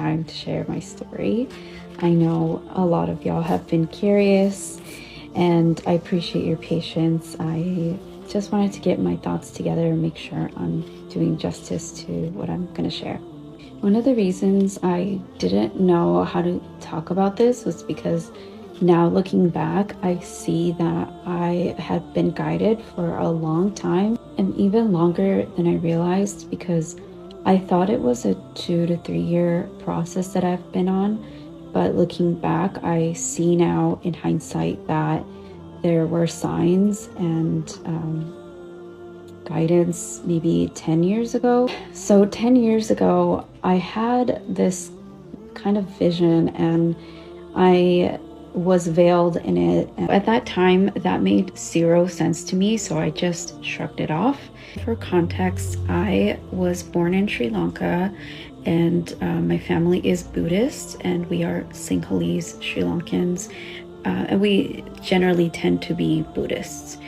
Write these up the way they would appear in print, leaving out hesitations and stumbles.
time to share my story. I know a lot of y'all have been curious, and I appreciate your patience. I just wanted to get my thoughts together and make sure I'm doing justice to what I'm going to share. One of the reasons I didn't know how to talk about this was because now looking back, I see that I had been guided for a long time, and even longer than I realized, because I thought it was a 2 to 3 year process that I've been on. But looking back, I see now in hindsight that there were signs and guidance maybe 10 years ago. So 10 years ago, I had this kind of vision and I was veiled in it. At that time, that made zero sense to me, so I just shrugged it off. For context, I was born in Sri Lanka, and my family is Buddhist, and we are Sinhalese Sri Lankans, and we generally tend to be Buddhists.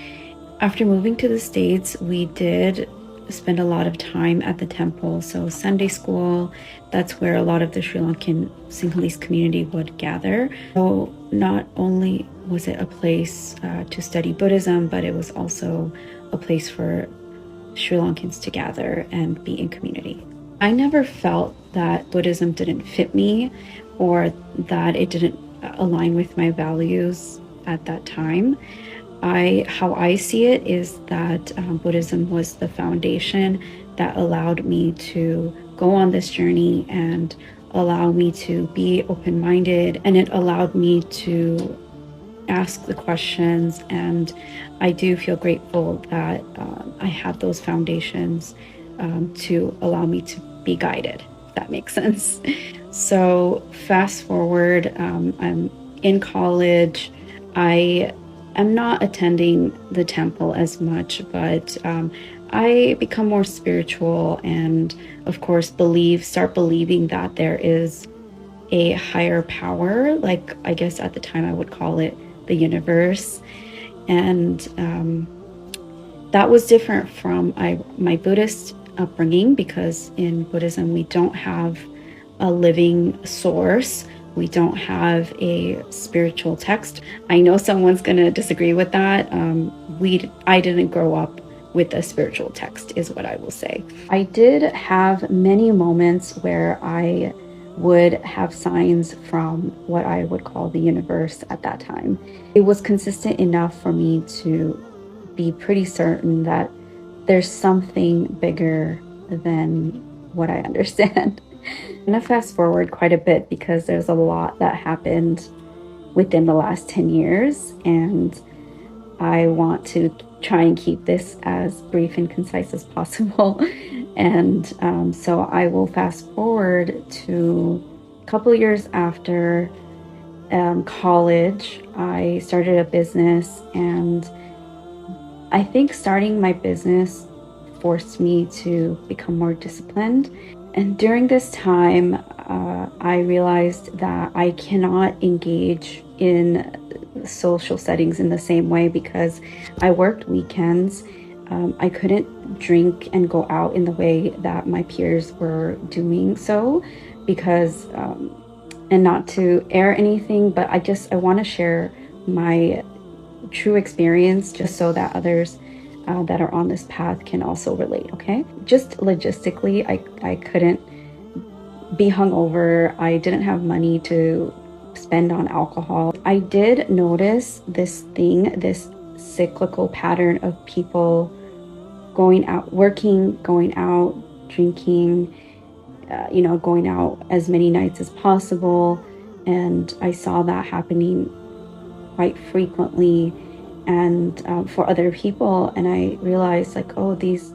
After moving to the States, we did spend a lot of time at the temple. So Sunday school, that's where a lot of the Sri Lankan Sinhalese community would gather. So not only was it a place to study Buddhism, but it was also a place for Sri Lankans to gather and be in community. I never felt that Buddhism didn't fit me or that it didn't align with my values at that time. How I see it is that Buddhism was the foundation that allowed me to go on this journey and allow me to be open-minded, and it allowed me to ask the questions, and I do feel grateful that I have those foundations to allow me to be guided, if that makes sense. So fast forward, I'm in college. I'm not attending the temple as much, but I become more spiritual and, of course, start believing that there is a higher power, like I guess at the time I would call it the universe. And that was different from my Buddhist upbringing, because in Buddhism we don't have a living source. We don't have a spiritual text. I know someone's going to disagree with that. I didn't grow up with a spiritual text, is what I will say. I did have many moments where I would have signs from what I would call the universe at that time. It was consistent enough for me to be pretty certain that there's something bigger than what I understand. I'm going to fast forward quite a bit because there's a lot that happened within the last 10 years, and I want to try and keep this as brief and concise as possible. And so I will fast forward to a couple years after college. I started a business, and I think starting my business forced me to become more disciplined. And during this time, I realized that I cannot engage in social settings in the same way because I worked weekends. I couldn't drink and go out in the way that my peers were doing so because, and not to air anything, but I want to share my true experience just so that others that are on this path can also relate, okay? Just logistically, I couldn't be hungover. I didn't have money to spend on alcohol. I did notice this cyclical pattern of people going out, working, going out, drinking, going out as many nights as possible. And I saw that happening quite frequently and for other people. And I realized these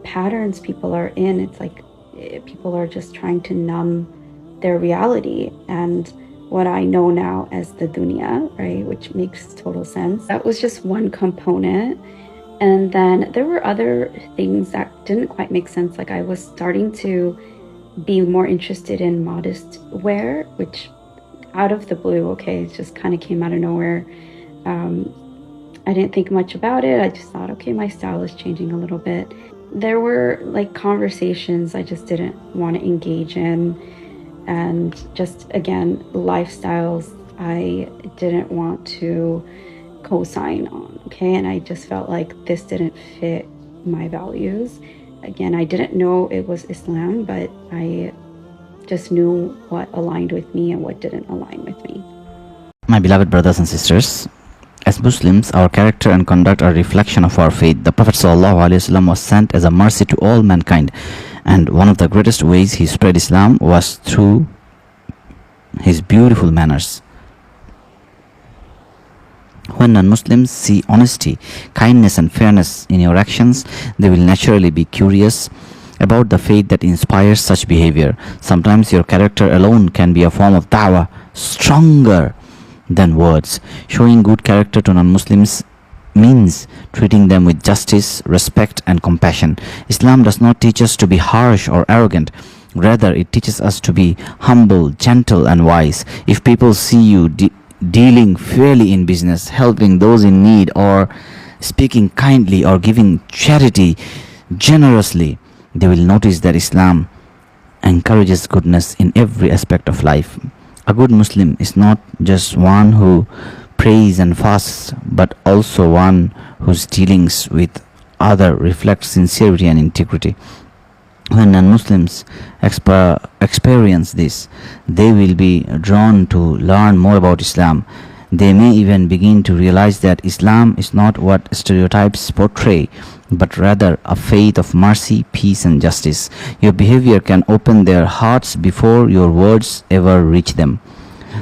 patterns people are in, it's like people are just trying to numb their reality and what I know now as the dunya, right? Which makes total sense. That was just one component. And then there were other things that didn't quite make sense. Like I was starting to be more interested in modest wear, which out of the blue, it just kind of came out of nowhere. I didn't think much about it. I just thought, okay, my style is changing a little bit. There were conversations I just didn't want to engage in. and just again lifestyles I didn't want to co-sign on. Okay, and I just felt like this didn't fit my values. Again, I didn't know it was Islam, but I just knew what aligned with me and what didn't align with me. My beloved brothers and sisters, as Muslims, our character and conduct are a reflection of our faith. The Prophet ﷺ was sent as a mercy to all mankind, and one of the greatest ways he spread Islam was through his beautiful manners. When non-Muslims see honesty, kindness and fairness in your actions, they will naturally be curious about the faith that inspires such behavior. Sometimes your character alone can be a form of da'wah, stronger than words. Showing good character to non-Muslims means treating them with justice, respect and compassion. Islam does not teach us to be harsh or arrogant. Rather, it teaches us to be humble, gentle and wise. If people see you dealing fairly in business, helping those in need, or speaking kindly or giving charity generously, they will notice that Islam encourages goodness in every aspect of life. A good Muslim is not just one who prays and fasts, but also one whose dealings with others reflect sincerity and integrity. When non-Muslims experience this, they will be drawn to learn more about Islam. They may even begin to realize that Islam is not what stereotypes portray, but rather a faith of mercy, peace and justice. Your behavior can open their hearts before your words ever reach them.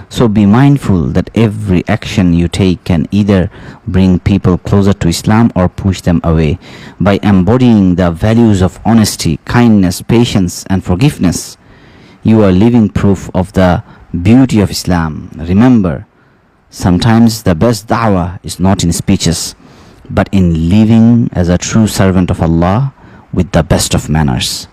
So be mindful that every action you take can either bring people closer to Islam or push them away. By embodying the values of honesty, kindness, patience and forgiveness, you are living proof of the beauty of Islam. Remember, sometimes the best da'wah is not in speeches, but in living as a true servant of Allah with the best of manners.